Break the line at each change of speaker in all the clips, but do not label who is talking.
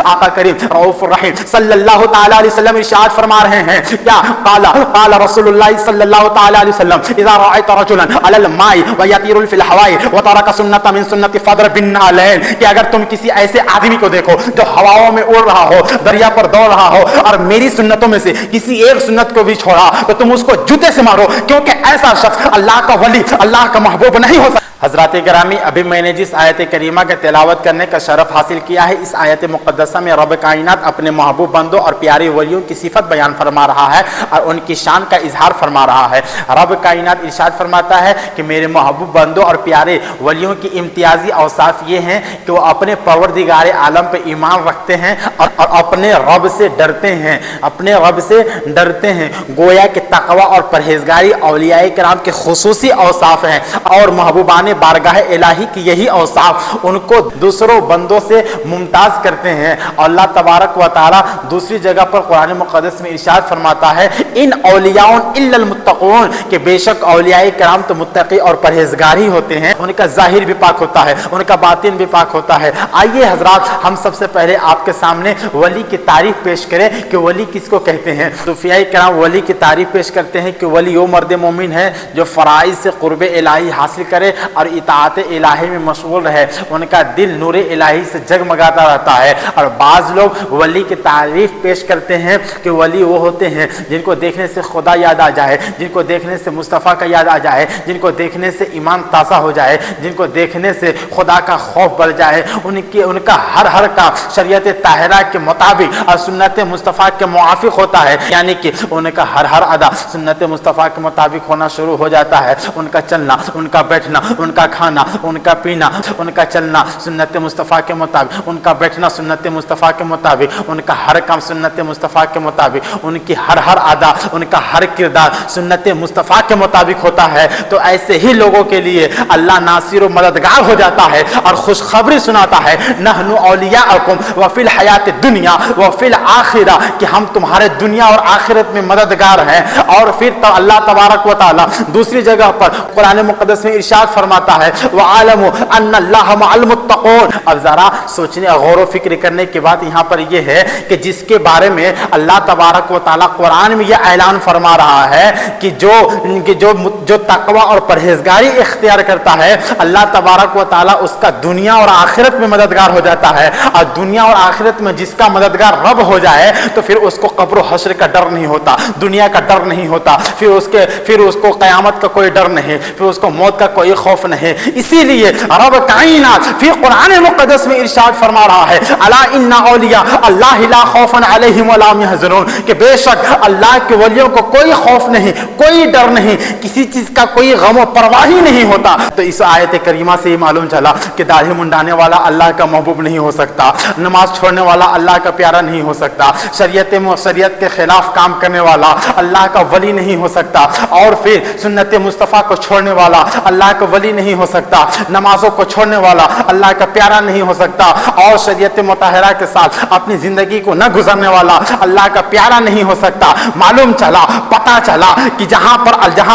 आका करीम रऊफुर रहीम सल्लल्लाहु ताला अलैहि वसल्लम इरशाद फरमा रहे हैं, क्या काला रसूलुल्लाह सल्लल्लाहु ताला अलैहि वसल्लम इज़ा रअयत रजुलन अलल माई व यतीरुल फिल हवाई व तरका सुन्नत मिन सुन्नति फद्र बिन नालैन, कि अगर तुम किसी ऐसे आदमी को देखो जो हवाओं में उड़ रहा हो, दरिया पर दौड़ रहा हो, और मेरी सुन्नतों में से किसी एक सुन्नत को भी छोड़ा तो तुम उसको जूते से मारो, क्योंकि ऐसा शख्स अल्लाह का वली, अल्लाह का महबूब नहीं हो सकता। हजरात गिरामी, अभी मैंने जिस आयत करीमा के तिलावत करने का शरफ हासिल किया है, इस आयत मुक़द्दसा में रब कायनात अपने महबूब बंदों और प्यारे वलियों की सिफत बयान फरमा रहा है और उनकी शान का इजहार फरमा रहा है। रब कायनात इरशाद फरमाता है कि मेरे महबूब बंदों और प्यारे वलियों की इम्तियाजी औसाफ ये हैं कि वो अपने परवरदिगार आलम पे ईमान रखते हैं और अपने रब से डरते हैं, अपने रब से डरते हैं। गोया कि तकवा और परहेजगारी औलियाए किराम के खुसूसी औसाफ हैं और महबूबान बारगाह इलाही की यही औसाफ उनको दूसरों बंदों से मुमताज करते हैं। अल्लाह तबारक व तआला दूसरी जगह पर कुरान मुक़द्दस में इरशाद फरमाता है, इन औलियाउन इल्लल मुत्तक़ून, कि बेशक औलियाए किराम तो मुत्तकी और परहेजगार ही होते हैं, उनका ज़ाहिर भी पाक होता है, उनका बातिन भी पाक होता है। आइए हजरात, हम सबसे पहले आपके सामने वली की तारीफ पेश करें कि वली किसको कहते हैं। सूफियाए किराम वली की तारीफ पेश करते हैं कि वली वो मर्द मोमिन है जो फ़राइज़ से क़ुर्ब इलाही हासिल करे और इताअत इलाही में मशगूल रहे, उनका दिल नूर इलाही से जगमगाता रहता है। और बाज़ लोग वली की तारीफ पेश करते हैं कि वली वो होते हैं जिनको देखने से खुदा याद आ जाए, जिनको देखने से मुस्तफ़ा का याद आ जाए, जिनको देखने से ईमान ताज़ा हो जाए, जिनको देखने से खुदा का खौफ बढ़ जाए, उनका हर का शरीयत ताहिरा के मुताबिक और सुन्नत मुस्तफ़ा के मुआफिक होता है, यानी कि उनका हर अदा सुन्नत मुस्तफ़ा के मुताबिक होना शुरू हो जाता है। उनका चलना, उनका बैठना, उनका खाना, उनका पीना, उनका चलना सुन्नत मुस्तफ़ा के मुताबिक, उनका बैठना सुन्नत मुस्तफ़ा के मुताबिक, उनका हर काम सुन्नत मुस्तफ़ा के मुताबिक, उनकी हर अदा, उनका हर किरदार सुन्नत मुस्तफ़ा के मुताबिक होता है। तो ऐसे ही लोगों के लिए अल्लाह नासिर व मददगार हो जाता है और खुशखबरी सुनाता है, नहनु औलियाकुम व फिल हयात दुनिया व फिल आखिरा, कि हम तुम्हारे दुनिया और आखिरत में मददगार हैं। और फिर तो अल्लाह तबारक व तआला दूसरी जगह पर कुरान मुक़द्दस में इरशाद फरमाता है, वअलमु अन्नल्लाह मअल मुत्तक़ून। अब जरा सोचने और गौर व फिक्र करने की बात यहाँ पर यह है कि जिसके बारे में अल्लाह तबारक व तआला कुरान में यह ऐलान फरमा रहा है कि जो तकवा और परहेजगारी इख्तियार करता है, अल्लाह तबारक व तआला उसका दुनिया और आखिरत में मददगार हो जाता है। और दुनिया और आखिरत में जिसका मददगार रब हो जाए तो फिर उसको कब्र हश्र का डर नहीं होता, दुनिया का डर नहीं होता, फिर उसको क़यामत का कोई डर नहीं, फिर उसको मौत का कोई खौफ नहीं। इसीलिए रब कायनात फिर कुरान मुक़द्दस में इरशाद फरमा रहा है, अला इन्ना औलिया अल्लाह ला खौफुन अलैहिम व ला हुम यहज़नून, कि बेशक अल्लाह के वलियों को कोई खौफ नहीं, कोई डर नहीं, किसी चीज का कोई गम और परवाह ही नहीं होता। तो इस आयत करीमा से ही मालूम चला कि दाढ़ी मुंडाने वाला अल्लाह का महबूब नहीं हो सकता, नमाज छोड़ने वाला अल्लाह का प्यारा नहीं हो सकता, शरीयत के खिलाफ काम करने वाला अल्लाह का वली नहीं हो सकता, और फिर सुन्नत मुस्तफ़ा को छोड़ने वाला अल्लाह का वली नहीं हो सकता, नमाजों को छोड़ने वाला अल्लाह का प्यारा नहीं हो सकता, और शरीयत मुताहिरा के साथ अपनी जिंदगी को न गुजरने वाला अल्लाह का प्यारा नहीं हो सकता। मालूम चला, पता चला कि जहां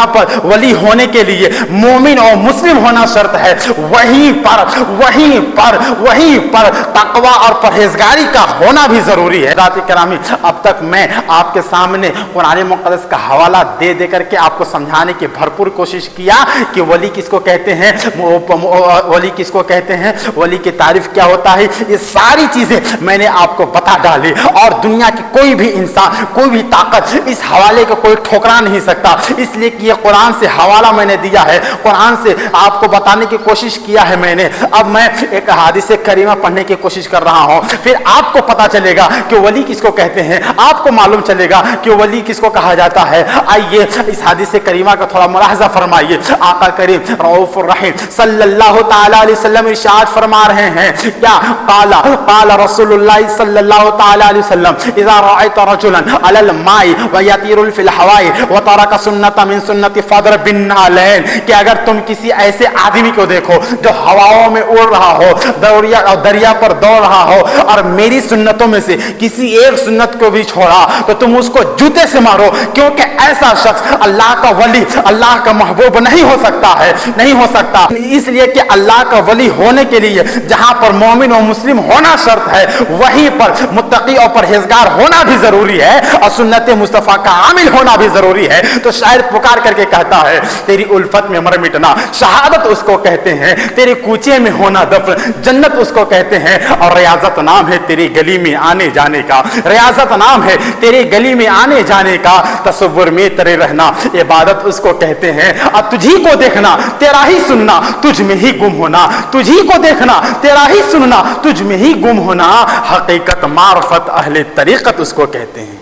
पर वली होने के लिए मोमिन और मुस्लिम होना शर्त है, वहीं पर तकवा और परहेजगारी का होना भी जरूरी है। रात करामी, अब तक मैं आपके सामने कुरान मुक़द्दस का हवाला दे करके आपको समझाने की भरपूर कोशिश किया कि वली किसको कहते हैं, वली किसको कहते हैं, वली की तारीफ क्या होता है, ये सारी चीजें मैंने आपको बता डाली। और दुनिया की कोई भी इंसान, कोई भी ताकत इस हवाले को कोई ठुकरा नहीं सकता, इसलिए कि ये कुरान से हवाला मैंने दिया है, कुरान से आपको बताने की कोशिश किया है मैंने। अब मैं एक हदीस करीमा पढ़ने की कोशिश कर रहा हूं, फिर आपको पता चलेगा कि वली किसको कहते हैं, आपको मालूम चलेगा कि वली किसको कहा जाता है। आइए इस हदीस करीमा का थोड़ा मुलाहजा फरमाइए। आका करीम रऊफुर रहीम सल्लल्लाहु ताला अलैहि वसल्लम इरशाद फरमा रहे हैं, क्या काला रसूलुल्लाह सल्लल्लाहु ताला अलैहि वसल्लम इज़ा रअयत रजुलन अलल माई व यतीरुल फिल हवाई व तरका सुन्नत मिन सुन्नति फद्र बिन नालैन, कि अगर तुम किसी ऐसे आदमी को देखो जो हवाओं में उड़ रहा हो, दरिया पर दौड़ रहा हो, और मेरी सुन्नतों में से किसी एक सुन्नत को भी छोड़ा तो तुम उसको जूते से मारो, क्योंकि ऐसा शख्स अल्लाह का वली, अल्लाह का महबूब नहीं हो सकता है, नहीं हो سکتا، اس لیے کہ اللہ کا ولی ہونے کے لیے جہاں پر مومن و مسلم ہونا شرط ہے، وہیں پر متقی اور پرہیزگار ہونا بھی ضروری ہے، اور سنت مصطفیٰ کا عامل ہونا بھی ضروری ہے۔ تو شاعر پکار کر کے کہتا ہے تیری الفت میں مر مٹنا شہادت اس کو کہتے ہیں، تیرے کوچے میں ہونا دفن جنت اس کو کہتے ہیں، اور ریاضت نام ہے تیری گلی میں آنے جانے کا، ریاضت نام ہے تیری گلی میں آنے جانے کا، تصور میں تیرے رہنا عبادت اس کو کہتے ہیں، اور تجھی کو دیکھنا تیرا ہی سننا تجھ میں ہی گم ہونا، تجھی کو دیکھنا تیرا ہی سننا تجھ میں ہی گم ہونا، حقیقت معرفت اہل طریقت اس کو کہتے ہیں۔